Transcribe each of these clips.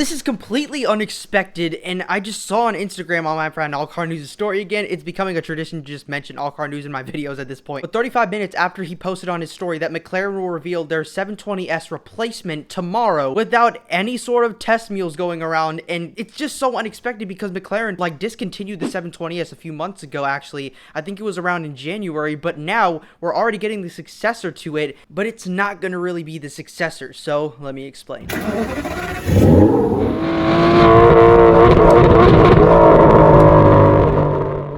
This is completely unexpected, and I just saw on Instagram on my friend All Car News' story again. It's becoming a tradition to just mention All Car News in my videos at this point. But 35 minutes after he posted on his story that McLaren will reveal their 720S replacement tomorrow without any sort of test meals going around, and it's just so unexpected because McLaren like discontinued the 720S a few months ago. Actually, I think it was around in January, but now we're already getting the successor to it, but it's not going to really be the successor. So let me explain.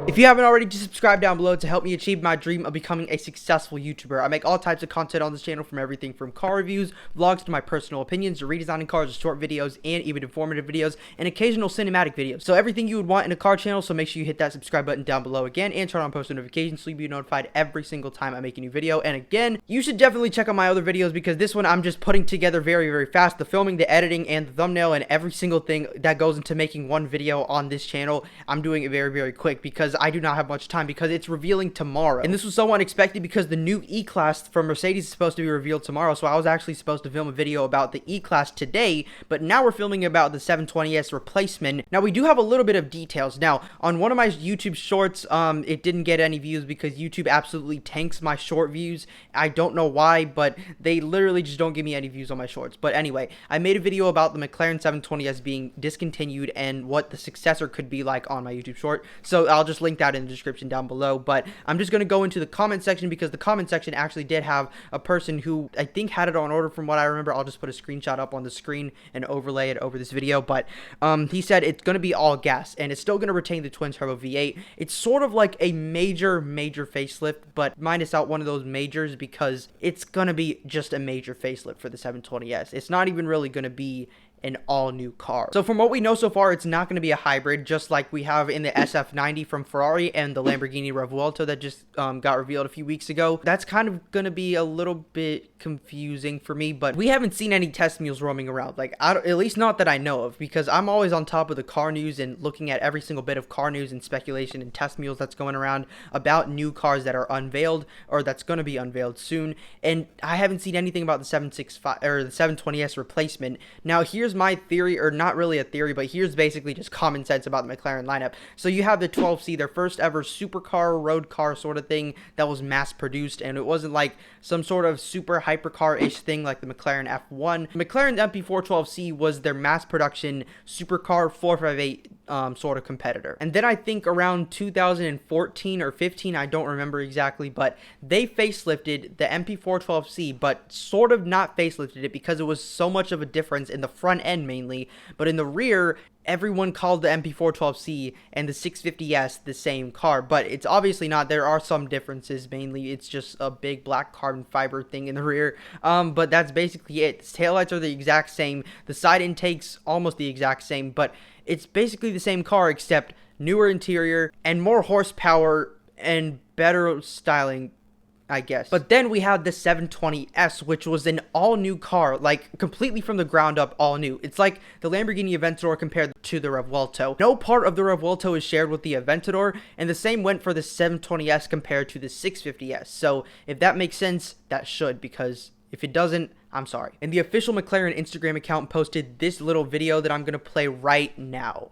If you haven't already, just subscribe down below to help me achieve my dream of becoming a successful YouTuber. I make all types of content on this channel, from everything from car reviews, vlogs, to my personal opinions, to redesigning cars, to short videos, and even informative videos, and occasional cinematic videos. So everything you would want in a car channel, so make sure you hit that subscribe button down below again, and turn on post notifications so you'll be notified every single time I make a new video. And again, you should definitely check out my other videos, because this one I'm just putting together very, very fast. The filming, the editing, and the thumbnail, and every single thing that goes into making one video on this channel, I'm doing it very, very quick, because I do not have much time, because it's revealing tomorrow. And this was so unexpected because the new E-Class from Mercedes is supposed to be revealed tomorrow, so I was actually supposed to film a video about the E-Class today, but now we're filming about the 720S replacement. Now, we do have a little bit of details. Now, on one of my YouTube shorts, it didn't get any views because YouTube absolutely tanks my short views. I don't know why, but they literally just don't give me any views on my shorts. But anyway, I made a video about the McLaren 720S being discontinued and what the successor could be like on my YouTube short, so I'll just link that in the description down below. But I'm just going to go into the comment section, because the comment section actually did have a person who I think had it on order from what I remember. I'll just put a screenshot up on the screen and overlay it over this video. But he said it's going to be all gas, and it's still going to retain the twin turbo V8. It's sort of like a major facelift, but minus out one of those majors, because it's going to be just a major facelift for the 720S. It's not even really going to be an all-new car. So from what we know so far, it's not going to be a hybrid, just like we have in the SF90 from Ferrari and the Lamborghini Revuelto that just got revealed a few weeks ago. That's kind of going to be a little bit confusing for me, but we haven't seen any test meals roaming around, like at least not that I know of, because I'm always on top of the car news and looking at every single bit of car news and speculation and test meals that's going around about new cars that are unveiled or that's going to be unveiled soon, and I haven't seen anything about the 765 or the 720S replacement. Now, here's my theory, or not really a theory, but here's basically just common sense about the McLaren lineup. So you have the 12C, their first ever supercar, road car sort of thing that was mass produced, and it wasn't like some sort of super hypercar-ish thing like the McLaren F1. McLaren's MP412C was their mass production supercar 458 sort of competitor. And then I think around 2014 or 15, I don't remember exactly, but they facelifted the MP412C, but sort of not facelifted it because it was so much of a difference in the front end mainly, but in the rear, everyone called the MP412C and the 650S the same car, but it's obviously not. There are some differences. Mainly, it's just a big black carbon fiber thing in the rear, but that's basically it. The taillights are the exact same. The side intake's almost the exact same, but it's basically the same car except newer interior and more horsepower and better styling, I guess. But then we had the 720S, which was an all-new car, like completely from the ground up, all new. It's like the Lamborghini Aventador compared to the Revuelto. No part of the Revuelto is shared with the Aventador, and the same went for the 720S compared to the 650S. So if that makes sense, that should, because if it doesn't, I'm sorry. And the official McLaren Instagram account posted this little video that I'm gonna play right now.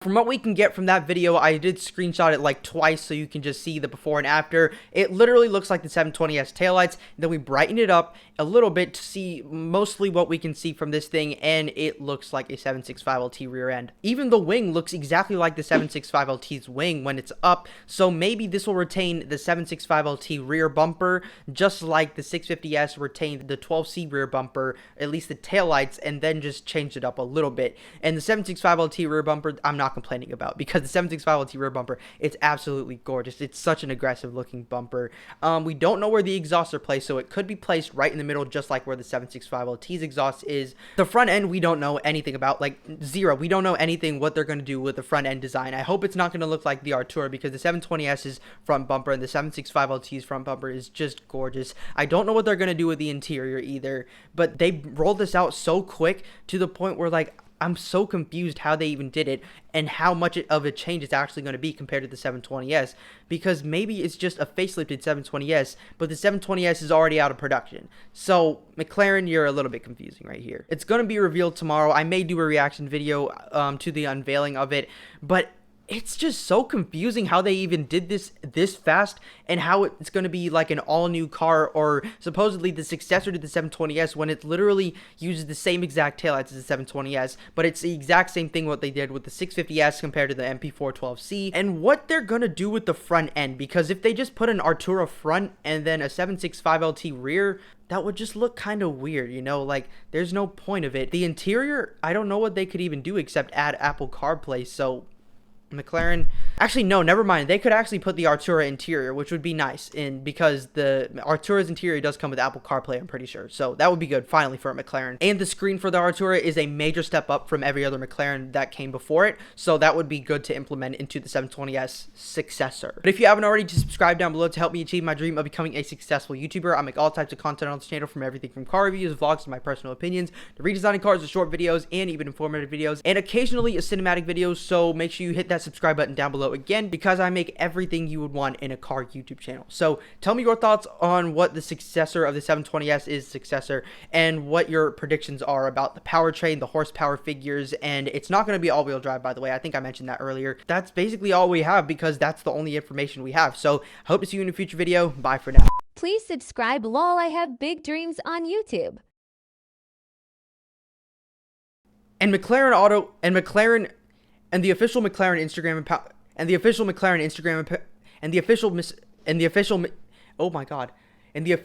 From what we can get from that video, I did screenshot it like twice so you can just see the before and after. It literally looks like the 720S taillights. Then we brighten it up a little bit to see mostly what we can see from this thing, and it looks like a 765LT rear end. Even the wing looks exactly like the 765LT's wing when it's up, so maybe this will retain the 765LT rear bumper, just like the 650S retained the 12C rear bumper, at least the taillights, and then just changed it up a little bit. And the 765LT rear bumper, I'm not complaining about, because the 765LT rear bumper, it's absolutely gorgeous. It's such an aggressive looking bumper. We don't know where the exhausts are placed, so it could be placed right in the middle, just like where the 765LT's exhaust is. The front end, we don't know anything about, like zero. We don't know anything what they're going to do with the front end design. I hope it's not going to look like the Artura, because the 720S's front bumper and the 765LT's front bumper is just gorgeous. I don't know what they're going to do with the interior either, but they rolled this out so quick to the point where, like, I'm so confused how they even did it and how much of a change it's actually going to be compared to the 720S, because maybe it's just a facelifted 720S, but the 720S is already out of production. So McLaren, you're a little bit confusing right here. It's going to be revealed tomorrow. I may do a reaction video to the unveiling of it, but it's just so confusing how they even did this fast, and how it's going to be like an all-new car, or supposedly the successor to the 720S, when it literally uses the same exact taillights as the 720S, but it's the exact same thing what they did with the 650S compared to the MP412C, and what they're going to do with the front end, because if they just put an Artura front and then a 765LT rear, that would just look kind of weird, you know, like there's no point of it. The interior, I don't know what they could even do except add Apple CarPlay, so McLaren, actually no, never mind. They could actually put the Artura interior, which would be nice, and because the Artura's interior does come with Apple CarPlay, I'm pretty sure, so that would be good finally for a McLaren. And the screen for the Artura is a major step up from every other McLaren that came before it, so that would be good to implement into the 720S successor. But if you haven't already, just subscribe down below to help me achieve my dream of becoming a successful YouTuber. I make all types of content on this channel, from everything from car reviews, vlogs, to my personal opinions, to redesigning cars, to short videos, and even informative videos, and occasionally a cinematic video, so make sure you hit that subscribe button down below again, because I make everything you would want in a car YouTube channel. So tell me your thoughts on what the successor of the 720S is, successor, and what your predictions are about the powertrain, the horsepower figures, and it's not going to be all-wheel drive, by the way. I think I mentioned that earlier. That's basically all we have, because that's the only information we have. So I hope to see you in a future video. Bye for now. Please subscribe. Lol, I have big dreams on YouTube. And McLaren Auto and McLaren and the official McLaren Instagram and the official McLaren Instagram and the official oh my god, and the official